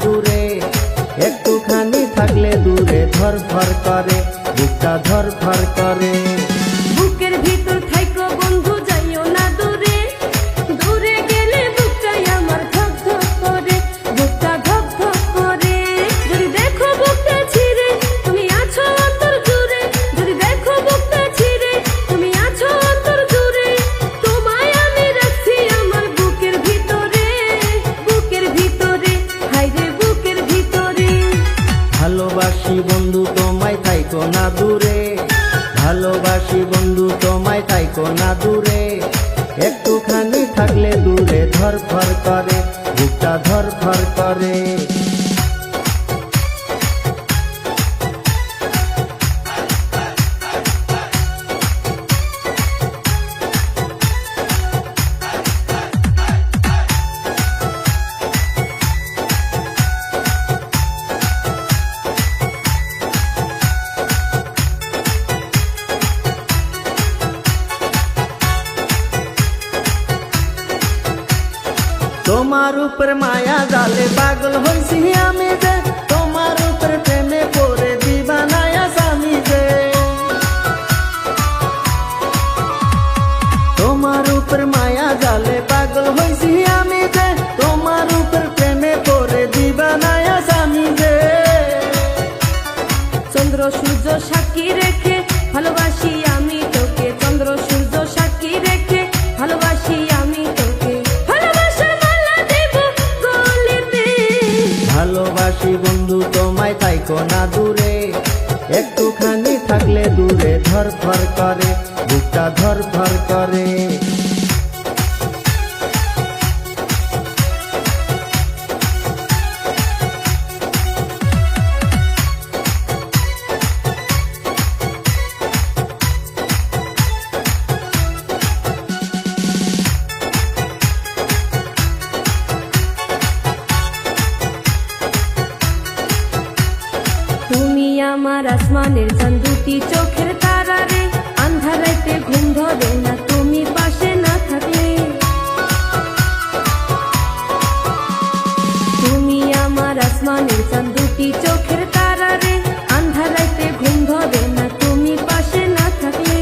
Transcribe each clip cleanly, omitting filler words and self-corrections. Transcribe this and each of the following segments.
দূরে, একটুখানি থাকলে দূরে ধরফর করে, বুকটা ধরফর করে। বুকের ভিতর থাইকো বন্ধু যাইও না দূরে, দূরে গেলে বুকটাই আমার ধক ধক করে, বুকটা ধক ধক করে। যদি দেখো বুকটা ছিঁড়ে তুমি আছো অন্তর জুড়ে, যদি দেখো বুকটা ছিঁড়ে তুমি আছো অন্তর জুড়ে, তোমায় আমি রাখছি আমার বুকের ভিতরে, বুকের ভিতরে, হায়রে বুকের ভিতরে। ভালোবাসি বন্ধু তোমায় থাইকো না দূরে, ভালোবাসি বন্ধু তোমায় থাইকো না দূরে, একটুখানি থাকলে দূরে ধরফর করে, বুকটা ধরফর করে। তোমার উপর মায়া জালে পাগল হইছি আমি যে, তোমার উপর প্রেমে পড়ে দিবানায়া স্বামী যে। তোমার উপর মায়া জালে পাগল হইছি আমি যে, তোমার উপর প্রেমে পড়ে দিবানায়া স্বামী যে। চন্দ্র সূর্য সাক্ষী রেখে ভালোবাসি আমি তোকে, চন্দ্র সূর্য সাক্ষী রেখে ভালোবাসি আমি তোকে, ভালোবাসার মালা দেব গলেতে। ভালোবাসি বন্ধু তোমায় থাইকো না দূরে, একটুখানি থাকলে দূরে ধরফর করে, বুকটা ধরফর করে। তুমি আমার আসমানের চাঁদ, দুটি চোখের তারা রে, আন্ধারাইতে ঘুম ধরে না তুমি পাশে না থাকলে। তুমি আমার আসমানের চাঁদ, দুটি চোখের তারা রে, আন্ধারাইতে ঘুম ধরে না তুমি পাশে না থাকলে।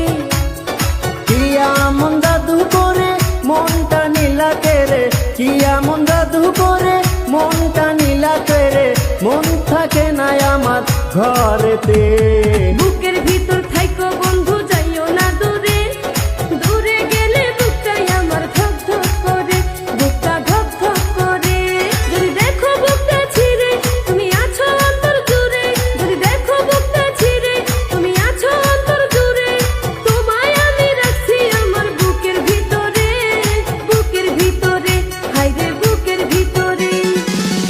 কি এমন জাদু করে মনটা নীলা কেরে, কি এমন জাদু করে মনটা নীলা কেরে, মন থাকে না আমার ঘরেতে। বুকের ভিতর থাইকো বন্ধু যাইও না দূরে, দূরে গেলে বুকটাই আমার ধক ধক করে, বুকটা ধক ধক করে। যদি দেখো বুকটা ছিঁড়ে তুমি আছো অন্তর জুড়ে, যদি দেখো বুকটা ছিঁড়ে তুমি আছো অন্তর জুড়ে, তোমায় আমি রাখছি আমার বুকের ভিতরে, বুকের ভিতরে, হায়রে বুকের ভিতরে।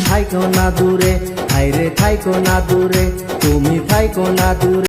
থাইকো না দূরে, হায়রে থাইকো না দূরে, তুমি থাইকো না দূরে।